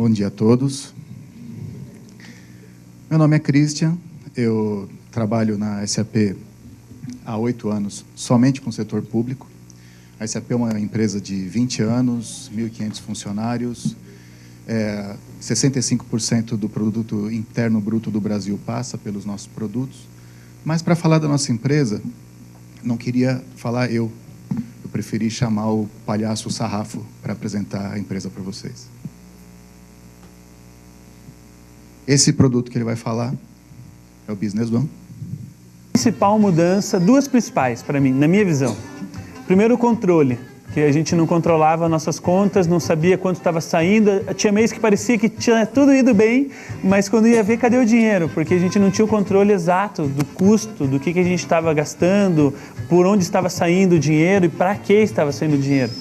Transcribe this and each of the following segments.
Bom dia a todos. Meu nome é Christian, eu trabalho na SAP há 8 anos, somente com o setor público. A SAP é uma empresa de 20 anos, 1.500 funcionários, 65% do produto interno bruto do Brasil passa pelos nossos produtos. Mas, para falar da nossa empresa, não queria falar eu preferi chamar o palhaço Sarrafo para apresentar a empresa para vocês. Esse produto que ele vai falar é o Business One. Principal mudança, duas principais para mim, na minha visão. Primeiro, o controle, que a gente não controlava nossas contas, não sabia quanto estava saindo. Tinha mês que parecia que tinha tudo ido bem, mas quando ia ver, cadê o dinheiro? Porque a gente não tinha o controle exato do custo, do que a gente estava gastando, por onde estava saindo o dinheiro e para que estava saindo o dinheiro.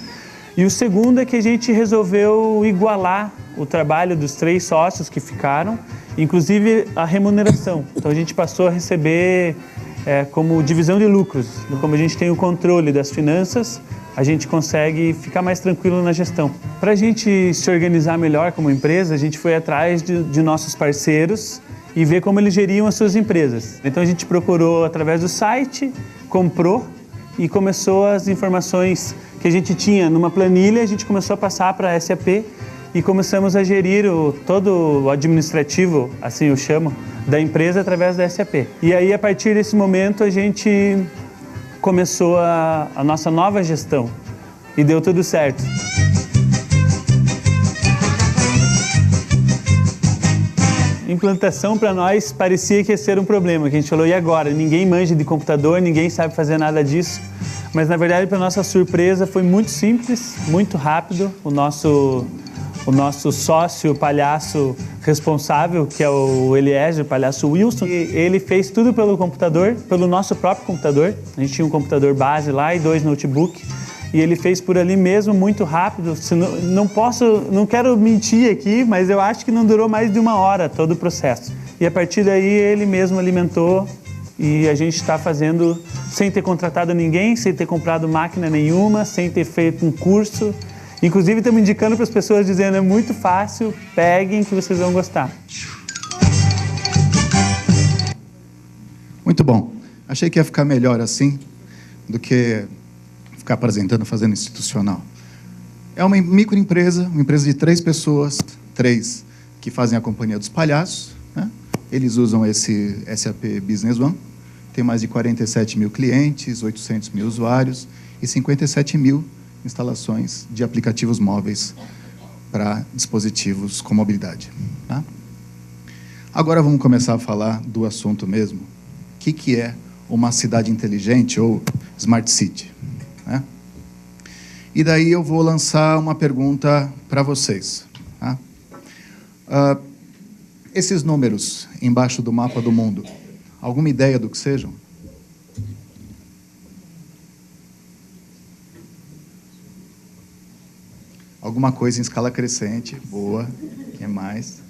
E o segundo é que a gente resolveu igualar o trabalho dos 3 sócios que ficaram, inclusive a remuneração. Então a gente passou a receber como divisão de lucros. Como a gente tem o controle das finanças, a gente consegue ficar mais tranquilo na gestão. Para a gente se organizar melhor como empresa, a gente foi atrás de nossos parceiros e ver como eles geriam as suas empresas. Então a gente procurou através do site, comprou e começou as informações que a gente tinha numa planilha, a gente começou a passar para a SAP e começamos a gerir todo o administrativo, assim eu chamo, da empresa através da SAP. E aí, a partir desse momento, a gente começou a nossa nova gestão e deu tudo certo. Implantação para nós parecia que ia ser um problema, que a gente falou, e agora? Ninguém manja de computador, ninguém sabe fazer nada disso. Mas, na verdade, para nossa surpresa, foi muito simples, muito rápido. O nosso sócio, palhaço responsável, que é o Eliezer, o palhaço Wilson, ele fez tudo pelo computador, pelo nosso próprio computador. A gente tinha um computador base lá e 2 notebooks. E ele fez por ali mesmo, muito rápido. Não quero mentir aqui, mas eu acho que não durou mais de 1 hora todo o processo. E a partir daí ele mesmo alimentou e a gente está fazendo sem ter contratado ninguém, sem ter comprado máquina nenhuma, sem ter feito um curso. Inclusive estamos indicando para as pessoas dizendo, é muito fácil, peguem que vocês vão gostar. Muito bom. Achei que ia ficar melhor assim do que ficar apresentando, fazendo institucional. É uma microempresa, uma empresa de 3 pessoas, 3 que fazem a companhia dos palhaços, né? Eles usam esse SAP Business One, tem mais de 47 mil clientes, 800 mil usuários e 57 mil instalações de aplicativos móveis para dispositivos com mobilidade. Tá? Agora vamos começar a falar do assunto mesmo. O que é uma cidade inteligente ou Smart City? Né? E daí eu vou lançar uma pergunta para vocês. Tá? Esses números embaixo do mapa do mundo, alguma ideia do que sejam? Alguma coisa em escala crescente, boa. Quem mais?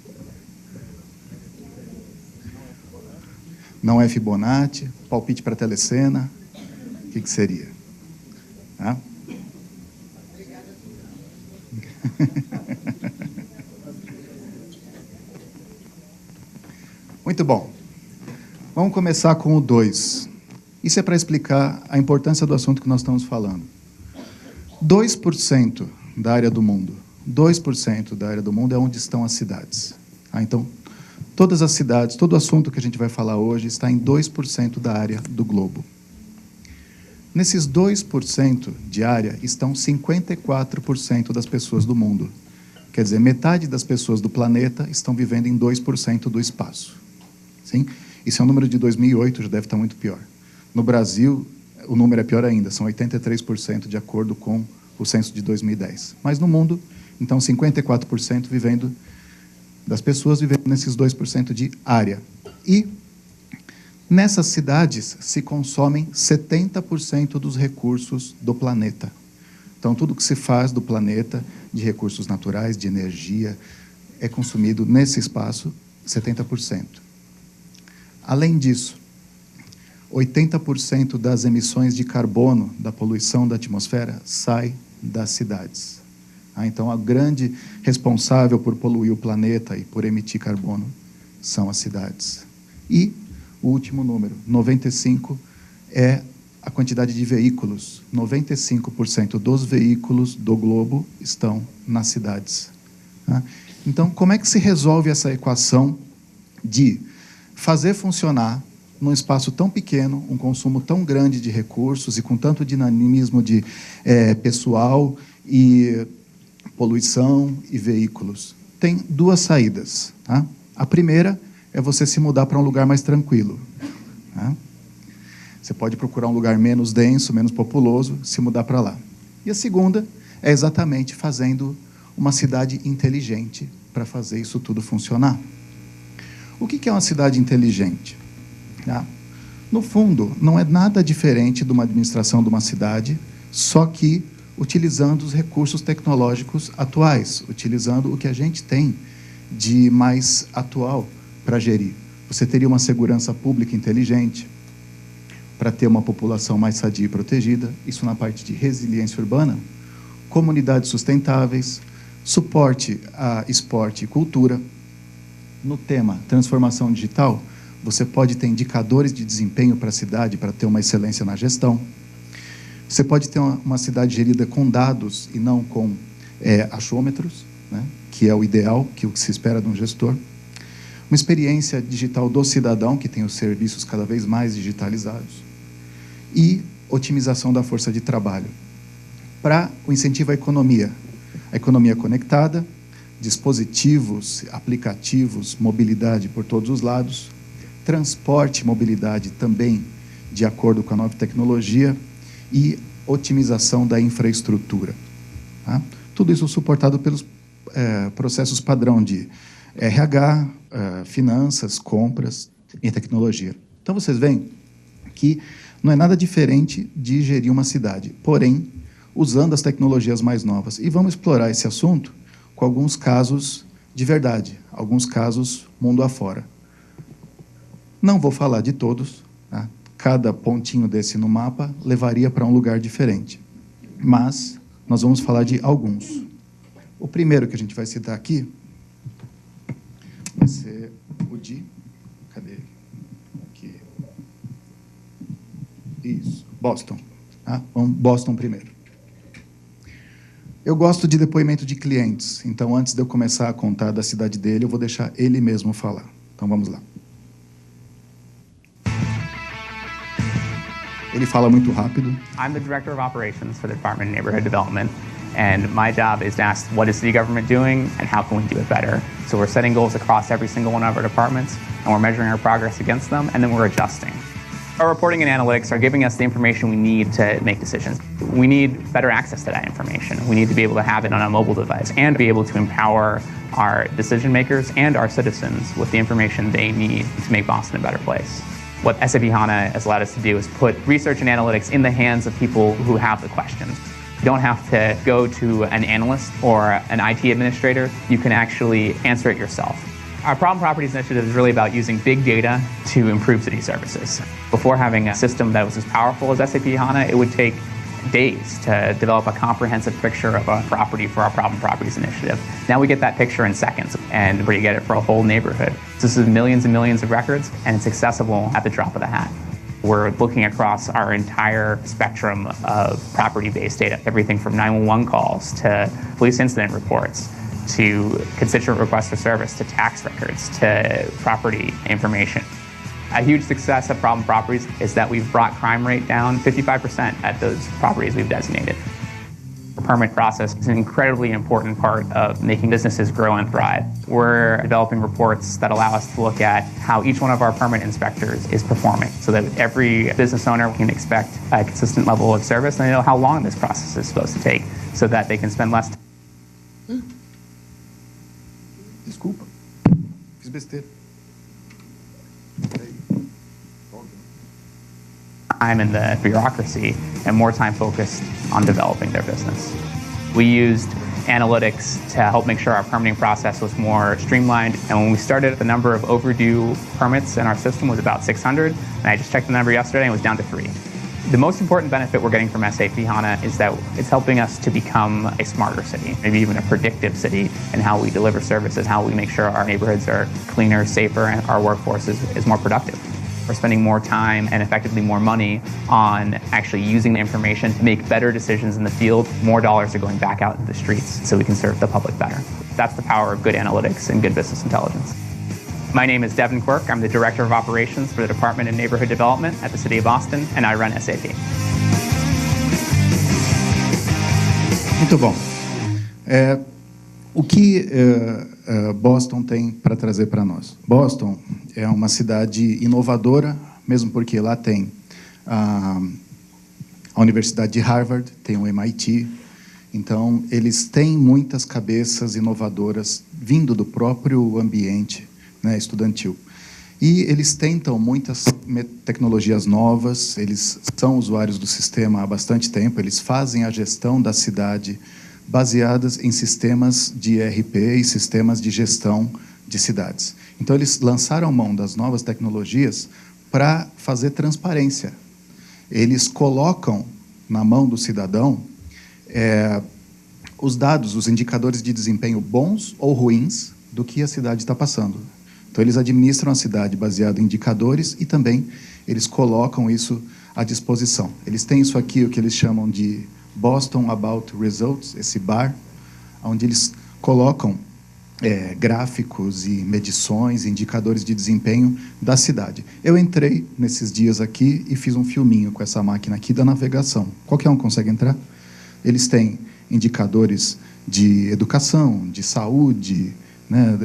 Não é Fibonacci, palpite para telecena. O que seria? Tá? Muito bom. Vamos começar com o 2. Isso é para explicar a importância do assunto que nós estamos falando. 2% da área do mundo. 2% da área do mundo é onde estão as cidades. Então, todas as cidades, todo o assunto que a gente vai falar hoje está em 2% da área do globo. Nesses 2% de área estão 54% das pessoas do mundo. Quer dizer, metade das pessoas do planeta estão vivendo em 2% do espaço. Sim? Isso é um número de 2008, já deve estar muito pior. No Brasil, o número é pior ainda, são 83% de acordo com o censo de 2010. Mas no mundo, então, 54% das pessoas vivendo nesses 2% de área. E nessas cidades se consomem 70% dos recursos do planeta. Então, tudo que se faz do planeta, de recursos naturais, de energia, é consumido nesse espaço, 70%. Além disso, 80% das emissões de carbono da poluição da atmosfera sai das cidades. Então, a grande responsável por poluir o planeta e por emitir carbono são as cidades. E o último número, 95, é a quantidade de veículos. 95% dos veículos do globo estão nas cidades. Então, como é que se resolve essa equação de fazer funcionar, num espaço tão pequeno, um consumo tão grande de recursos e com tanto dinamismo de pessoal e poluição e veículos? Tem duas saídas. A primeira é você se mudar para um lugar mais tranquilo. Você pode procurar um lugar menos denso, menos populoso, se mudar para lá. E a segunda é exatamente fazendo uma cidade inteligente para fazer isso tudo funcionar. O que é uma cidade inteligente? No fundo, não é nada diferente de uma administração de uma cidade, só que utilizando os recursos tecnológicos atuais, utilizando o que a gente tem de mais atual para gerir. Você teria uma segurança pública inteligente, para ter uma população mais sadia e protegida, isso na parte de resiliência urbana, comunidades sustentáveis, suporte a esporte e cultura. No tema transformação digital, você pode ter indicadores de desempenho para a cidade, para ter uma excelência na gestão. Você pode ter uma cidade gerida com dados e não com achômetros, que é o ideal, que é o que se espera de um gestor. Uma experiência digital do cidadão, que tem os serviços cada vez mais digitalizados. E otimização da força de trabalho. Para o incentivo à economia conectada, dispositivos, aplicativos, mobilidade por todos os lados, transporte e mobilidade também de acordo com a nova tecnologia e otimização da infraestrutura. Tudo isso suportado pelos processos padrão de RH, finanças, compras e tecnologia. Então, vocês veem que não é nada diferente de gerir uma cidade, porém, usando as tecnologias mais novas. E vamos explorar esse assunto com alguns casos de verdade, alguns casos mundo afora. Não vou falar de todos, cada pontinho desse no mapa levaria para um lugar diferente, mas nós vamos falar de alguns. O primeiro que a gente vai citar aqui vai ser o de... Cadê ele? Aqui. Isso, Boston. Vamos Boston primeiro. Eu gosto de depoimento de clientes, então antes de eu começar a contar da cidade dele, eu vou deixar ele mesmo falar. Então vamos lá. Ele fala muito rápido. I'm the Director of Operations for the Department of Neighborhood Development, and my job is to ask what is city government doing and how can we do it better. So we're setting goals across every single one of our departments, and we're measuring our progress against them, and then we're adjusting. Our reporting and analytics are giving us the information we need to make decisions. We need better access to that information. We need to be able to have it on a mobile device and be able to empower our decision makers and our citizens with the information they need to make Boston a better place. What SAP HANA has allowed us to do is put research and analytics in the hands of people who have the questions. You don't have to go to an analyst or an IT administrator. You can actually answer it yourself. Our Problem Properties initiative is really about using big data to improve city services. Before having a system that was as powerful as SAP HANA, it would take days to develop a comprehensive picture of a property for our Problem Properties initiative. Now we get that picture in seconds, and where you get it for a whole neighborhood. This is millions and millions of records, and it's accessible at the drop of the hat. We're looking across our entire spectrum of property-based data, everything from 911 calls to police incident reports, to constituent requests for service, to tax records, to property information. A huge success of Problem Properties is that we've brought crime rate down 55% at those properties we've designated. The permit process is an incredibly important part of making businesses grow and thrive. We're developing reports that allow us to look at how each one of our permit inspectors is performing so that every business owner can expect a consistent level of service and they know how long this process is supposed to take so that they can spend less time. Desculpa, fiz besteira. Time in the bureaucracy and more time focused on developing their business. We used analytics to help make sure our permitting process was more streamlined. And when we started, the number of overdue permits in our system was about 600. And I just checked the number yesterday and it was down to 3. The most important benefit we're getting from SAP HANA is that it's helping us to become a smarter city, maybe even a predictive city in how we deliver services, how we make sure our neighborhoods are cleaner, safer, and our workforce is more productive. We're spending more time and effectively more money on actually using the information to make better decisions in the field. More dollars are going back out into the streets so we can serve the public better. That's the power of good analytics and good business intelligence. My name is Devin Quirk. I'm the Director of Operations for the Department of Neighborhood Development at the City of Boston, and I run SAP. Muito bom. O que Boston tem para trazer para nós? Boston é uma cidade inovadora, mesmo porque lá tem a Universidade de Harvard, tem o MIT. Então, eles têm muitas cabeças inovadoras vindo do próprio ambiente, né, estudantil. E eles tentam muitas tecnologias novas, eles são usuários do sistema há bastante tempo, eles fazem a gestão da cidade baseadas em sistemas de ERP e sistemas de gestão de cidades. Então, eles lançaram mão das novas tecnologias para fazer transparência. Eles colocam na mão do cidadão os dados, os indicadores de desempenho bons ou ruins do que a cidade está passando. Então, eles administram a cidade baseado em indicadores e também eles colocam isso à disposição. Eles têm isso aqui, o que eles chamam de Boston About Results, esse bar, onde eles colocam gráficos e medições, indicadores de desempenho da cidade. Eu entrei nesses dias aqui e fiz um filminho com essa máquina aqui da navegação. Qualquer um consegue entrar? Eles têm indicadores de educação, de saúde, né?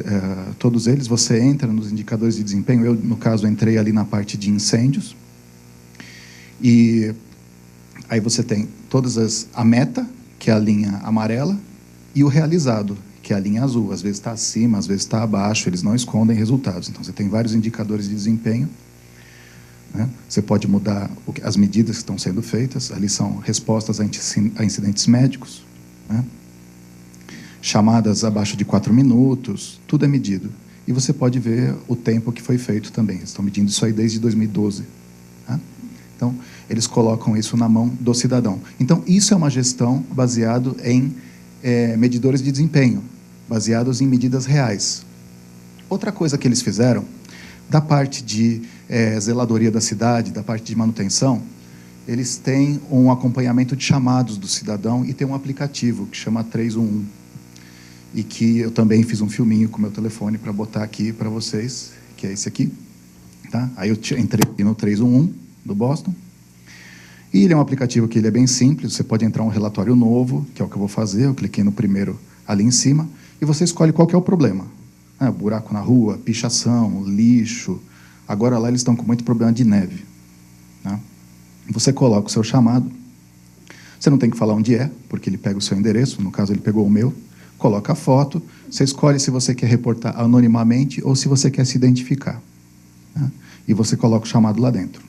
Todos eles, você entra nos indicadores de desempenho. Eu, no caso, entrei ali na parte de incêndios. E aí você tem a meta, que é a linha amarela, e o realizado, que é a linha azul. Às vezes está acima, às vezes está abaixo, eles não escondem resultados. Então, você tem vários indicadores de desempenho, né? Você pode mudar as medidas que estão sendo feitas. Ali são respostas a incidentes médicos, né? Chamadas abaixo de 4 minutos, tudo é medido. E você pode ver o tempo que foi feito também. Eles estão medindo isso aí desde 2012. Tá? Então, eles colocam isso na mão do cidadão. Então, isso é uma gestão baseada em medidores de desempenho, baseados em medidas reais. Outra coisa que eles fizeram, da parte de zeladoria da cidade, da parte de manutenção, eles têm um acompanhamento de chamados do cidadão e tem um aplicativo que chama 311. E que eu também fiz um filminho com o meu telefone para botar aqui para vocês, que é esse aqui. Tá? Aí eu entrei no 311 do Boston. E ele é um aplicativo que ele é bem simples, você pode entrar um relatório novo, que é o que eu vou fazer, eu cliquei no primeiro ali em cima, e você escolhe qual que é o problema. Buraco na rua, pichação, lixo. Agora lá eles estão com muito problema de neve. Tá? Você coloca o seu chamado, você não tem que falar onde é, porque ele pega o seu endereço, no caso ele pegou o meu, coloca a foto, você escolhe se você quer reportar anonimamente ou se você quer se identificar. Tá? E você coloca o chamado lá dentro.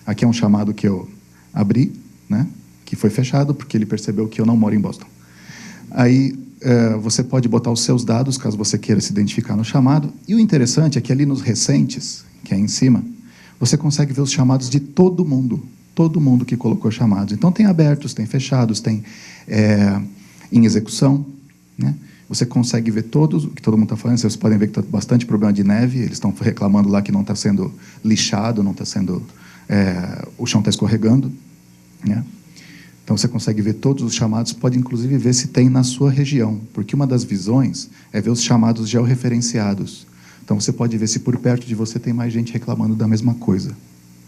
Aqui é um chamado que eu abri, né? Que foi fechado porque ele percebeu que eu não moro em Boston. Aí você pode botar os seus dados, caso você queira se identificar no chamado. E o interessante é que ali nos recentes, que é em cima, você consegue ver os chamados de todo mundo que colocou chamados. Então tem abertos, tem fechados, tem em execução, né? Você consegue ver todos o que todo mundo está falando. Vocês podem ver que está bastante problema de neve. Eles estão reclamando lá que não está sendo lixado, não está sendo o chão está escorregando, né? Então você consegue ver todos os chamados. Pode inclusive ver se tem na sua região, porque uma das visões é ver os chamados georreferenciados. Então você pode ver se por perto de você tem mais gente reclamando da mesma coisa,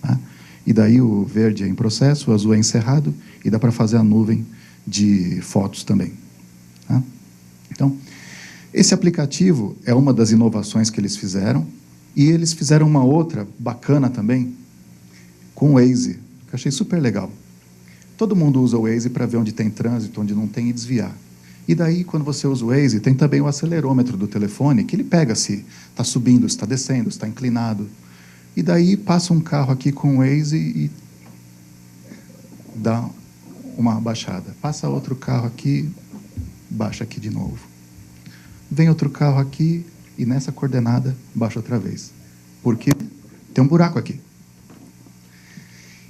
tá? E daí o verde é em processo, o azul é encerrado e dá para fazer a nuvem de fotos também. Tá? Então, esse aplicativo é uma das inovações que eles fizeram, e eles fizeram uma outra bacana também, com o Waze, que eu achei super legal. Todo mundo usa o Waze para ver onde tem trânsito, onde não tem, e desviar. E daí, quando você usa o Waze, tem também o acelerômetro do telefone, que ele pega se está subindo, se está descendo, se está inclinado. E daí passa um carro aqui com o Waze e dá uma baixada. Passa outro carro aqui, baixa aqui de novo. Vem outro carro aqui e nessa coordenada baixa outra vez. Porque tem um buraco aqui.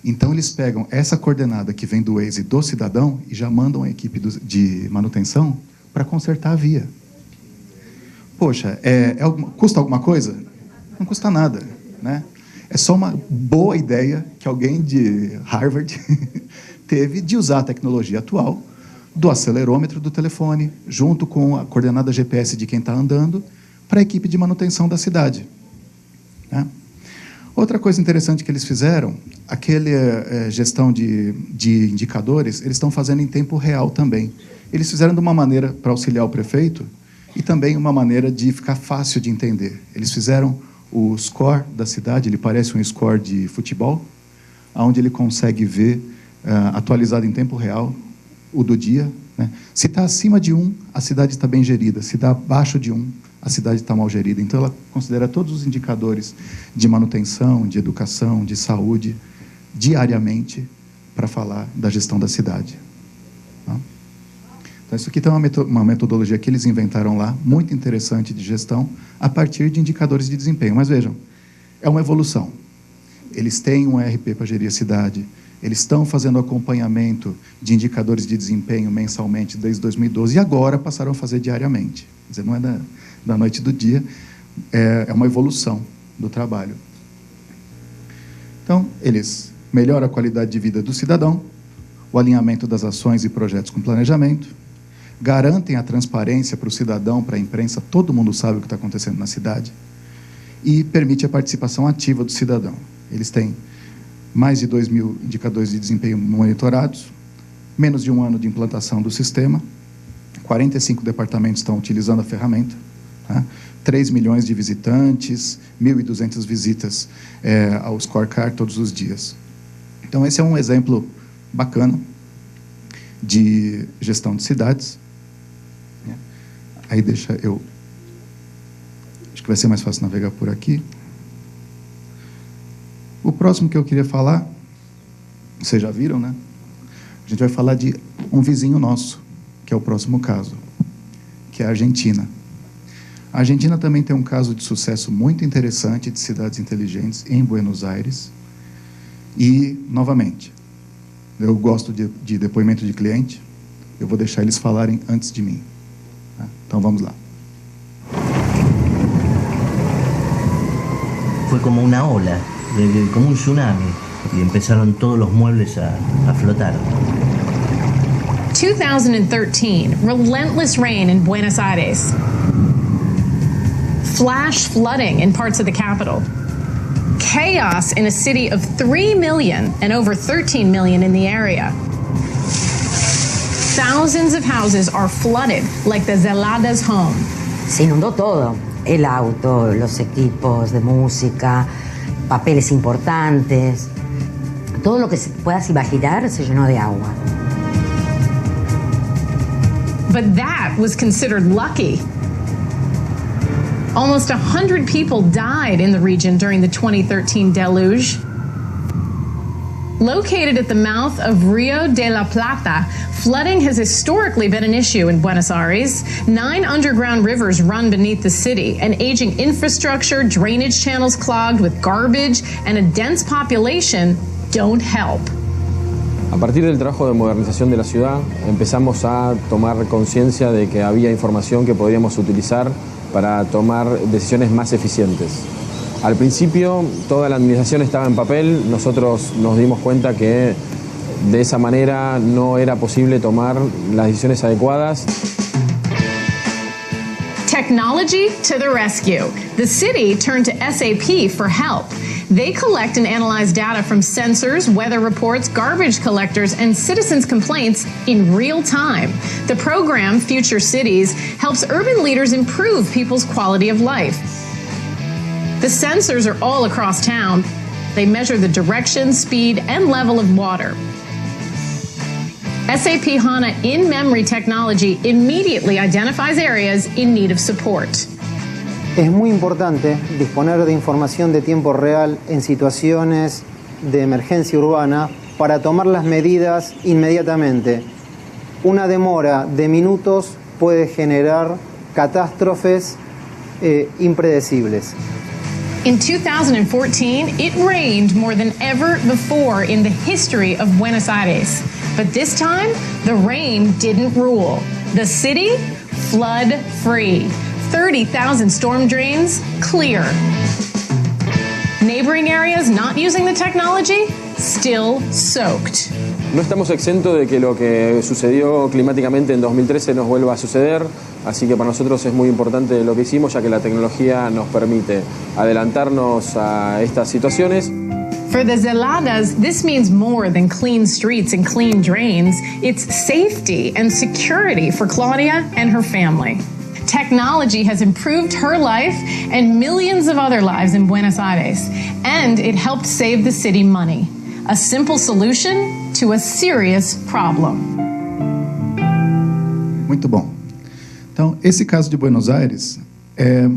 Então, eles pegam essa coordenada que vem do Waze do cidadão e já mandam a equipe de manutenção para consertar a via. Poxa, custa alguma coisa? Não custa nada, né? É só uma boa ideia que alguém de Harvard teve de usar a tecnologia atual do acelerômetro do telefone, junto com a coordenada GPS de quem está andando, para a equipe de manutenção da cidade, né? Outra coisa interessante que eles fizeram, aquele gestão de indicadores, eles estão fazendo em tempo real também. Eles fizeram de uma maneira para auxiliar o prefeito e também uma maneira de ficar fácil de entender. Eles fizeram o score da cidade, ele parece um score de futebol, onde ele consegue ver, atualizado em tempo real, o do dia, né? Se está acima de 1, a cidade está bem gerida. Se está abaixo de 1, a cidade está mal gerida. Então, ela considera todos os indicadores de manutenção, de educação, de saúde, diariamente, para falar da gestão da cidade. Tá? Então, isso aqui tem uma metodologia que eles inventaram lá, muito interessante de gestão, a partir de indicadores de desempenho. Mas vejam, é uma evolução. Eles têm um ERP para gerir a cidade, eles estão fazendo acompanhamento de indicadores de desempenho mensalmente desde 2012 e agora passaram a fazer diariamente. Quer dizer, não é da noite do dia, é uma evolução do trabalho. Então, eles melhoram a qualidade de vida do cidadão, o alinhamento das ações e projetos com planejamento, garantem a transparência para o cidadão, para a imprensa, todo mundo sabe o que está acontecendo na cidade, e permite a participação ativa do cidadão. Eles têm mais de 2.000 indicadores de desempenho monitorados, menos de 1 ano de implantação do sistema, 45 departamentos estão utilizando a ferramenta, tá? 3 milhões de visitantes, 1.200 visitas ao scorecard todos os dias. Então, esse é um exemplo bacana de gestão de cidades. Aí deixa eu... Acho que vai ser mais fácil navegar por aqui. O próximo que eu queria falar, vocês já viram, né? A gente vai falar de um vizinho nosso, que é o próximo caso, que é a Argentina. A Argentina também tem um caso de sucesso muito interessante de cidades inteligentes em Buenos Aires. E, novamente, eu gosto de depoimento de cliente, eu vou deixar eles falarem antes de mim. Tá? Então, vamos lá. Fue como una ola, como un tsunami, y empezaron todos los muebles a flotar. 2013, relentless rain in Buenos Aires. Flash flooding in parts of the capital. Chaos in a city of 3 million and over 13 million in the area. Thousands of houses are flooded like the Zelada's home. Se inundó todo, el auto, los equipos de música, papeles importantes, todo lo que se puedas imaginar se llenó de agua. But that was considered lucky. Almost 100 people died in the region during the 2013 deluge. Located at the mouth of Rio de la Plata, flooding has historically been an issue in Buenos Aires. 9 underground rivers run beneath the city, and aging infrastructure, drainage channels clogged with garbage, and a dense population don't help. A partir del trabajo de modernización de la ciudad, empezamos a tomar conciencia de que había información que podríamos utilizar para tomar decisiones más eficientes. Al principio, toda la administración estaba en papel. Nosotros nos dimos cuenta que de esa manera no era posible tomar las decisiones adecuadas. Technology to the rescue. The city turned to SAP for help. They collect and analyze data from sensors, weather reports, garbage collectors, and citizens' complaints in real time. The program, Future Cities, helps urban leaders improve people's quality of life. The sensors are all across town. They measure the direction, speed, and level of water. SAP HANA in-memory technology immediately identifies areas in need of support. Es muy importante disponer de información de tiempo real en situaciones de emergencia urbana para tomar las medidas inmediatamente. Una demora de minutos puede generar catástrofes impredecibles. In 2014, it rained more than ever before in the history of Buenos Aires. But this time, the rain didn't rule. The city, flood-free. 30,000 storm drains, clear. Neighboring areas not using the technology, still soaked. No estamos exentos de que lo que sucedió climáticamente en 2013 nos vuelva a suceder, así que para nosotros es muy importante lo que hicimos, ya que la tecnología nos permite adelantarnos a estas situaciones. For the Zeladas, this means more than clean streets and clean drains. It's safety and security for Claudia and her family. Technology has improved her life and millions of other lives in Buenos Aires, and it helped save the city money. A simple solution to a serious problem. Muito bom. Então, esse caso de Buenos Aires é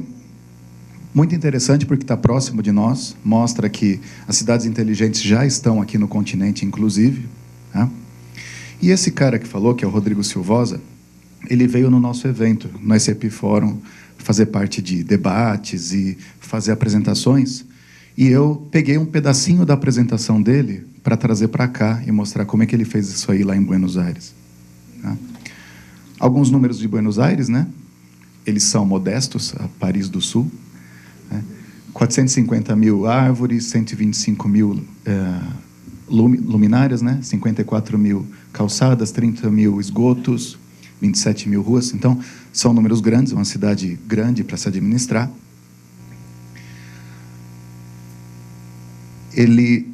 muito interessante porque está próximo de nós, mostra que as cidades inteligentes já estão aqui no continente, inclusive. Né? E esse cara que falou, que é o Rodrigo Silvosa, ele veio no nosso evento, no SAP Fórum, fazer parte de debates e fazer apresentações. E eu peguei um pedacinho da apresentação dele para trazer para cá e mostrar como é que ele fez isso aí lá em Buenos Aires. Né? Alguns números de Buenos Aires, né? Eles são modestos, a Paris do Sul. 450 mil árvores, 125 mil luminárias, né? 54 mil calçadas, 30 mil esgotos, 27 mil ruas. Então, são números grandes, uma cidade grande para se administrar. Ele,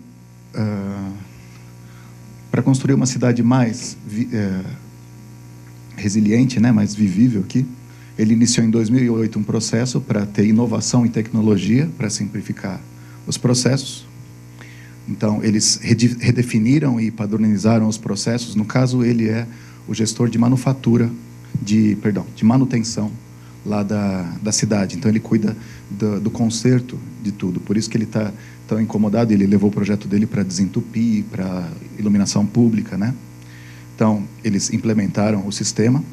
para construir uma cidade mais resiliente, né? Mais vivível aqui, ele iniciou em 2008 um processo para ter inovação e tecnologia para simplificar os processos. Então, eles redefiniram e padronizaram os processos. No caso, ele é o gestor de manufatura, de manutenção lá da cidade. Então, ele cuida do conserto de tudo. Por isso que ele está tão incomodado. Ele levou o projeto dele para desentupir, para iluminação pública, né? Então, eles implementaram o sistema.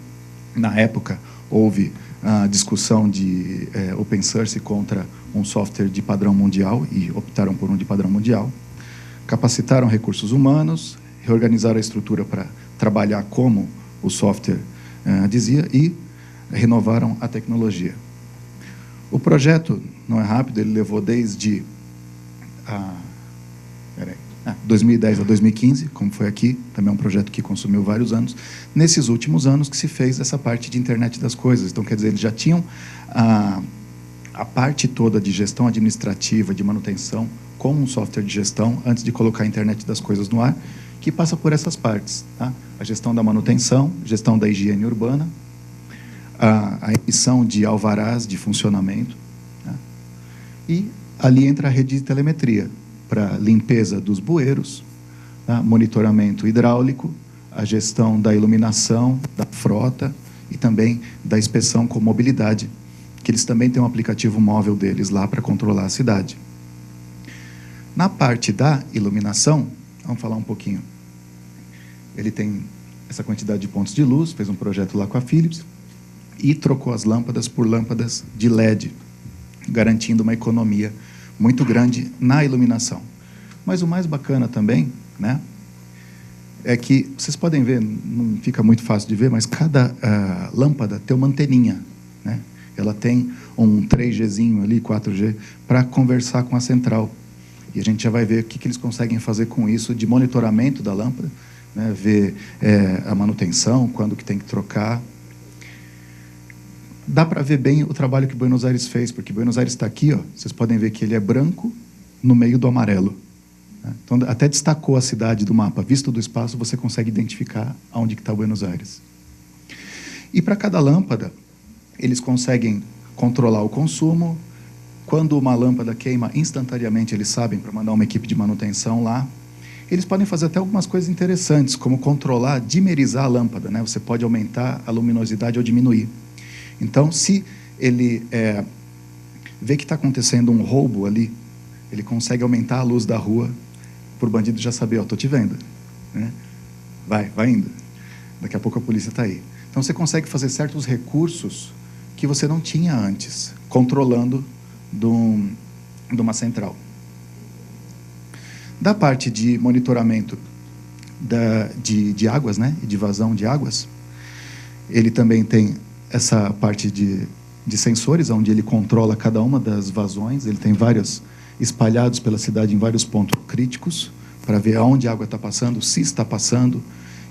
Na época, houve a discussão de open source contra um software de padrão mundial e optaram por um de padrão mundial. Capacitaram recursos humanos, reorganizaram a estrutura para trabalhar como o software dizia e renovaram a tecnologia. O projeto não é rápido, ele levou desde 2010 a 2015, como foi aqui, também é um projeto que consumiu vários anos. Nesses últimos anos que se fez essa parte de internet das coisas. Então, quer dizer, eles já tinham a parte toda de gestão administrativa, de manutenção, como um software de gestão, antes de colocar a internet das coisas no ar, que passa por essas partes. Tá? A gestão da manutenção, gestão da higiene urbana, a emissão de alvarás de funcionamento. Tá? E ali entra a rede de telemetria, para limpeza dos bueiros, tá? Monitoramento hidráulico, a gestão da iluminação, da frota e também da inspeção com mobilidade, que eles também têm um aplicativo móvel deles lá para controlar a cidade. Na parte da iluminação, vamos falar um pouquinho. Ele tem essa quantidade de pontos de luz, fez um projeto lá com a Philips e trocou as lâmpadas por lâmpadas de LED, garantindo uma economia muito grande na iluminação. Mas o mais bacana também, né, é que vocês podem ver, não fica muito fácil de ver, mas cada lâmpada tem uma anteninha, né? Ela tem um 3Gzinho ali, 4G, para conversar com a central. E a gente já vai ver o que eles conseguem fazer com isso de monitoramento da lâmpada, né, ver a manutenção, quando que tem que trocar. Dá para ver bem o trabalho que Buenos Aires fez, porque Buenos Aires está aqui, ó, vocês podem ver que ele é branco no meio do amarelo. Né? Então, até destacou a cidade do mapa. Visto do espaço, você consegue identificar onde está Buenos Aires. E para cada lâmpada, eles conseguem controlar o consumo. Quando uma lâmpada queima, instantaneamente eles sabem para mandar uma equipe de manutenção lá. Eles podem fazer até algumas coisas interessantes, como controlar, dimerizar a lâmpada. Né? Você pode aumentar a luminosidade ou diminuir. Então, se ele vê que está acontecendo um roubo ali, ele consegue aumentar a luz da rua para o bandido já saber, ó, estou te vendo. Né? Vai indo. Daqui a pouco a polícia está aí. Então, você consegue fazer certos recursos que você não tinha antes, controlando de uma central. Da parte de monitoramento de águas, né, e de vazão de águas, ele também tem essa parte de sensores, onde ele controla cada uma das vazões. Ele tem vários espalhados pela cidade em vários pontos críticos, para ver aonde a água está passando, se está passando.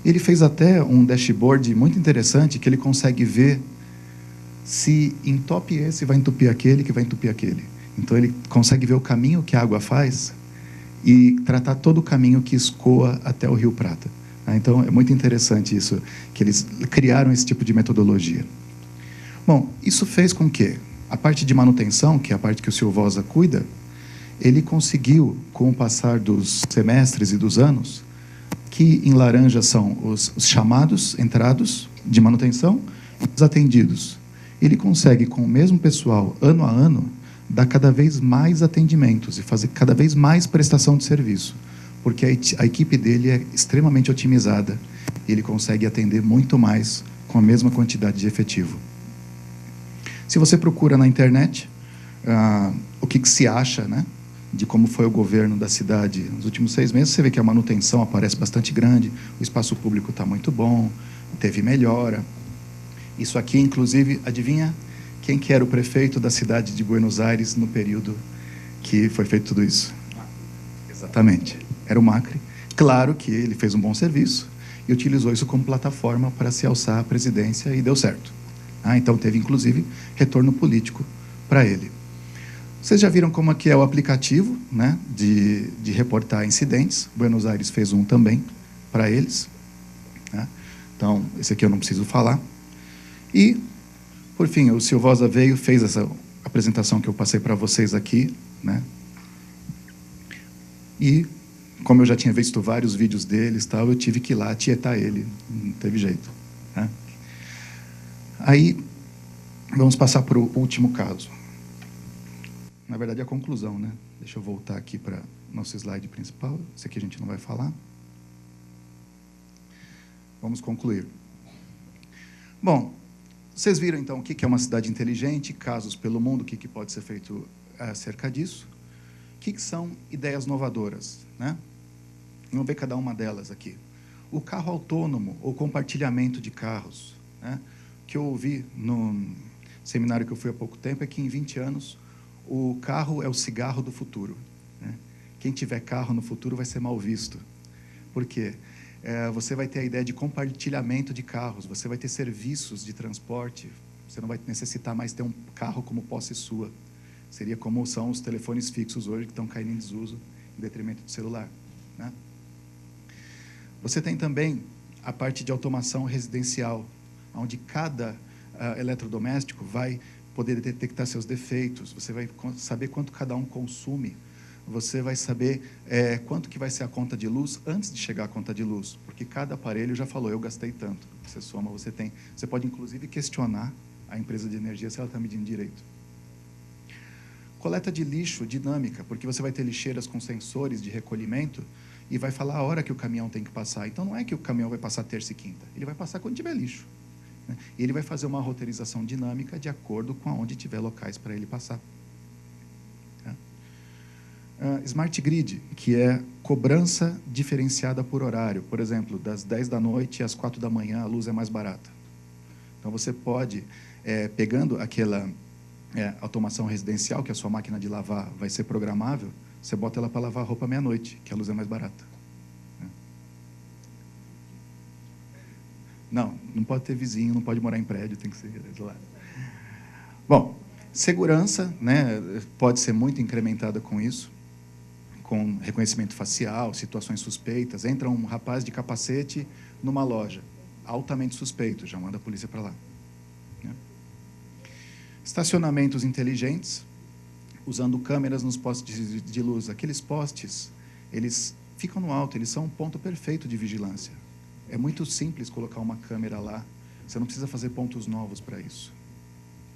Ele fez até um dashboard muito interessante, que ele consegue ver se entope esse, vai entupir aquele, que vai entupir aquele. Então, ele consegue ver o caminho que a água faz e tratar todo o caminho que escoa até o Rio Prata. Então, é muito interessante isso, que eles criaram esse tipo de metodologia. Bom, isso fez com que a parte de manutenção, que é a parte que o Silvosa cuida, ele conseguiu, com o passar dos semestres e dos anos, que em laranja são os chamados, entrados de manutenção, e os atendidos. Ele consegue, com o mesmo pessoal, ano a ano, dar cada vez mais atendimentos e fazer cada vez mais prestação de serviço, porque a equipe dele é extremamente otimizada e ele consegue atender muito mais com a mesma quantidade de efetivo. Se você procura na internet o que se acha, né, de como foi o governo da cidade nos últimos 6 meses, você vê que a manutenção aparece bastante grande, o espaço público está muito bom, teve melhora. Isso aqui, inclusive, adivinha quem que era o prefeito da cidade de Buenos Aires no período que foi feito tudo isso? Exatamente, era o Macri. Claro que ele fez um bom serviço e utilizou isso como plataforma para se alçar à presidência e deu certo. Então teve, inclusive, retorno político para ele. Vocês já viram como aqui é o aplicativo, né, de reportar incidentes. Buenos Aires fez um também para eles, né? Então, esse aqui eu não preciso falar. E, por fim, o Silvosa veio, fez essa apresentação que eu passei para vocês aqui, né? E, como eu já tinha visto vários vídeos deles, tal, eu tive que ir lá tietar ele, não teve jeito, né? Aí, vamos passar para o último caso. Na verdade, a conclusão, né? Deixa eu voltar aqui para o nosso slide principal. Esse aqui a gente não vai falar. Vamos concluir. Bom, vocês viram, então, o que é uma cidade inteligente, casos pelo mundo, o que pode ser feito acerca disso. O que são ideias inovadoras, né? Vamos ver cada uma delas aqui. O carro autônomo ou compartilhamento de carros, né? O que eu ouvi no seminário que eu fui há pouco tempo é que, em 20 anos, o carro é o cigarro do futuro, né? Quem tiver carro no futuro vai ser mal visto. Por quê? Você vai ter a ideia de compartilhamento de carros, você vai ter serviços de transporte, você não vai necessitar mais ter um carro como posse sua. Seria como são os telefones fixos hoje, que estão caindo em desuso, em detrimento do celular, né? Você tem também a parte de automação residencial, onde cada eletrodoméstico vai poder detectar seus defeitos, você vai saber quanto cada um consome, você vai saber quanto que vai ser a conta de luz antes de chegar a conta de luz, porque cada aparelho já falou, eu gastei tanto. Você soma, você pode inclusive questionar a empresa de energia se ela está medindo direito. Coleta de lixo dinâmica, porque você vai ter lixeiras com sensores de recolhimento e vai falar a hora que o caminhão tem que passar. Então não é que o caminhão vai passar terça e quinta, ele vai passar quando tiver lixo. E ele vai fazer uma roteirização dinâmica de acordo com onde tiver locais para ele passar. Smart Grid, que é cobrança diferenciada por horário. Por exemplo, das 10 da noite às 4 da manhã, a luz é mais barata. Então, você pode, pegando aquela automação residencial, que a sua máquina de lavar vai ser programável, você bota ela para lavar a roupa meia-noite, que a luz é mais barata. Não pode ter vizinho, não pode morar em prédio, tem que ser isolado. Bom, segurança, né, pode ser muito incrementada com isso, com reconhecimento facial, situações suspeitas. Entra um rapaz de capacete numa loja, altamente suspeito, já manda a polícia para lá, né? Estacionamentos inteligentes, usando câmeras nos postes de luz. Aqueles postes, eles ficam no alto, eles são um ponto perfeito de vigilância. É muito simples colocar uma câmera lá, você não precisa fazer pontos novos para isso,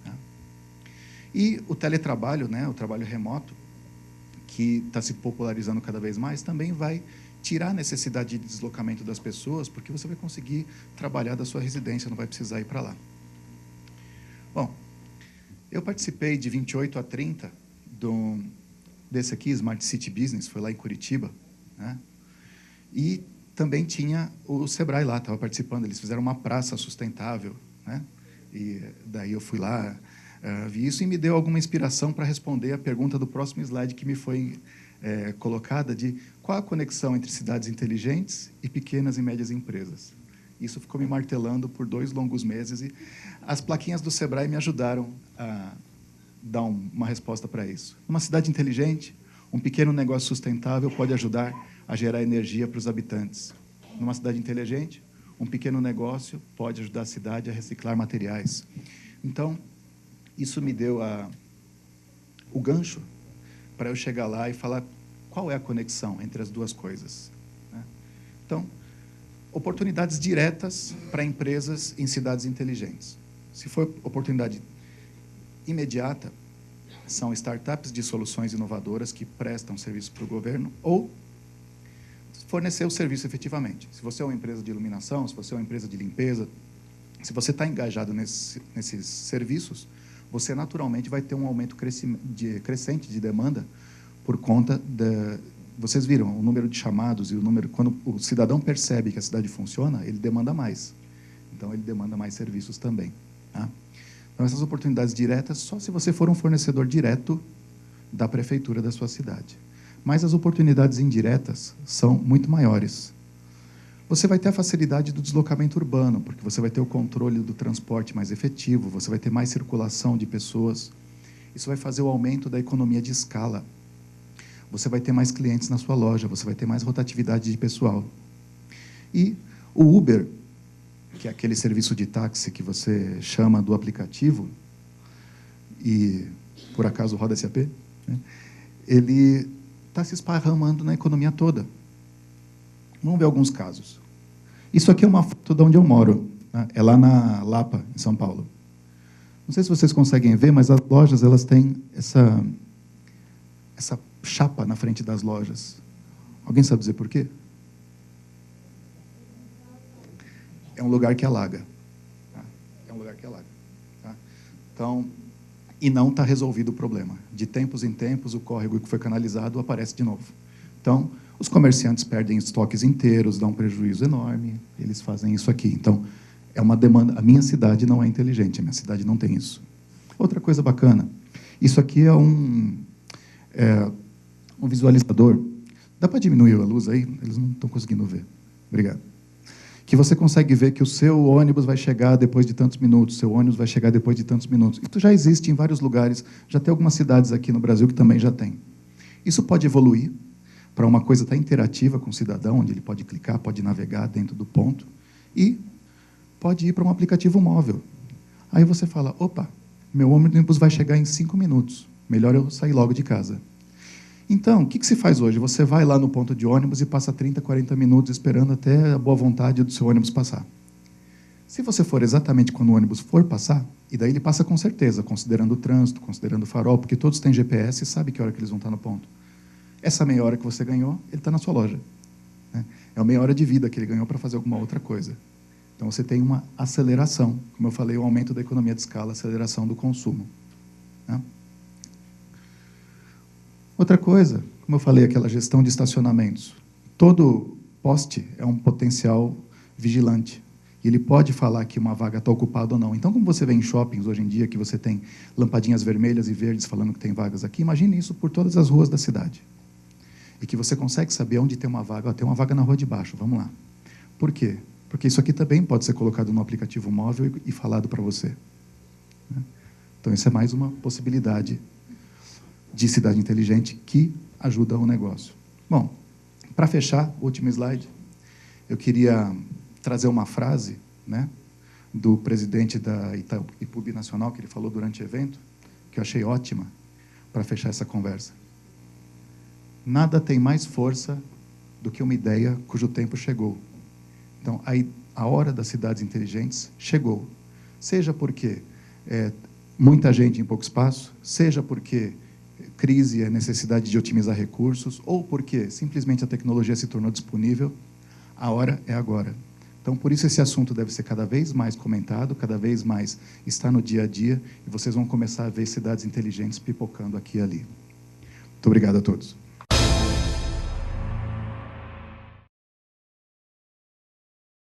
né? E o teletrabalho, né, o trabalho remoto, que está se popularizando cada vez mais, também vai tirar a necessidade de deslocamento das pessoas, porque você vai conseguir trabalhar da sua residência, não vai precisar ir para lá. Bom, eu participei de 28 a 30 desse aqui, Smart City Business, foi lá em Curitiba, né? E também tinha o Sebrae lá, estava participando, eles fizeram uma praça sustentável, né? E daí eu fui lá, vi isso e me deu alguma inspiração para responder a pergunta do próximo slide que me foi colocada de qual a conexão entre cidades inteligentes e pequenas e médias empresas. Isso ficou me martelando por 2 longos meses e as plaquinhas do Sebrae me ajudaram a dar uma resposta para isso. Numa cidade inteligente, um pequeno negócio sustentável pode ajudar a gerar energia para os habitantes. Numa cidade inteligente, um pequeno negócio pode ajudar a cidade a reciclar materiais. Então, isso me deu o gancho para eu chegar lá e falar qual é a conexão entre as duas coisas, né? Então, oportunidades diretas para empresas em cidades inteligentes. Se for oportunidade imediata, são startups de soluções inovadoras que prestam serviço para o governo ou fornecer o serviço efetivamente. Se você é uma empresa de iluminação, se você é uma empresa de limpeza, se você está engajado nesses serviços, você naturalmente vai ter um aumento crescente de demanda por conta da... Vocês viram o número de chamados e o número... Quando o cidadão percebe que a cidade funciona, ele demanda mais. Então, ele demanda mais serviços também, tá? Então, essas oportunidades diretas, só se você for um fornecedor direto da prefeitura da sua cidade. Mas as oportunidades indiretas são muito maiores. Você vai ter a facilidade do deslocamento urbano, porque você vai ter o controle do transporte mais efetivo, você vai ter mais circulação de pessoas. Isso vai fazer o aumento da economia de escala. Você vai ter mais clientes na sua loja, você vai ter mais rotatividade de pessoal. E o Uber, que é aquele serviço de táxi que você chama do aplicativo, e por acaso roda SAP, né? Ele está se esparramando na economia toda. Vamos ver alguns casos. Isso aqui é uma foto de onde eu moro, né? É lá na Lapa, em São Paulo. Não sei se vocês conseguem ver, mas as lojas elas têm essa chapa na frente das lojas. Alguém sabe dizer por quê? É um lugar que alaga. Tá? É um lugar que alaga. Tá? Então, e não está resolvido o problema. De tempos em tempos, o córrego que foi canalizado aparece de novo. Então, os comerciantes perdem estoques inteiros, dá um prejuízo enorme, eles fazem isso aqui. Então, é uma demanda. A minha cidade não é inteligente, a minha cidade não tem isso. Outra coisa bacana, isso aqui é um visualizador. Dá para diminuir a luz aí? Eles não estão conseguindo ver. Obrigado. Que você consegue ver que o seu ônibus vai chegar depois de tantos minutos, seu ônibus vai chegar depois de tantos minutos. Isso já existe em vários lugares, já tem algumas cidades aqui no Brasil que também já tem. Isso pode evoluir para uma coisa até interativa com o cidadão, onde ele pode clicar, pode navegar dentro do ponto, e pode ir para um aplicativo móvel. Aí você fala, opa, meu ônibus vai chegar em 5 minutos, melhor eu sair logo de casa. Então, o que se faz hoje? Você vai lá no ponto de ônibus e passa 30, 40 minutos esperando até a boa vontade do seu ônibus passar. Se você for exatamente quando o ônibus for passar, e daí ele passa com certeza, considerando o trânsito, considerando o farol, porque todos têm GPS e sabem que hora que eles vão estar no ponto. Essa meia hora que você ganhou, ele está na sua loja, né? É uma meia hora de vida que ele ganhou para fazer alguma outra coisa. Então, você tem uma aceleração, como eu falei, o aumento da economia de escala, aceleração do consumo, né? Outra coisa, como eu falei, aquela gestão de estacionamentos. Todo poste é um potencial vigilante. E ele pode falar que uma vaga está ocupada ou não. Então, como você vê em shoppings hoje em dia, que você tem lampadinhas vermelhas e verdes falando que tem vagas aqui, imagine isso por todas as ruas da cidade. E que você consegue saber onde tem uma vaga. Ó, tem uma vaga na rua de baixo, vamos lá. Por quê? Porque isso aqui também pode ser colocado no aplicativo móvel e falado para você, né? Então, isso é mais uma possibilidade de cidade inteligente que ajuda o negócio. Bom, para fechar, o último slide, eu queria trazer uma frase, né, do presidente da Itaipu Nacional, que ele falou durante o evento, que eu achei ótima para fechar essa conversa. Nada tem mais força do que uma ideia cujo tempo chegou. Então, a hora das cidades inteligentes chegou. Seja porque muita gente em pouco espaço, seja porque crise é necessidade de otimizar recursos, ou porque simplesmente a tecnologia se tornou disponível, a hora é agora. Então, por isso esse assunto deve ser cada vez mais comentado, cada vez mais está no dia a dia, e vocês vão começar a ver cidades inteligentes pipocando aqui e ali. Muito obrigado a todos.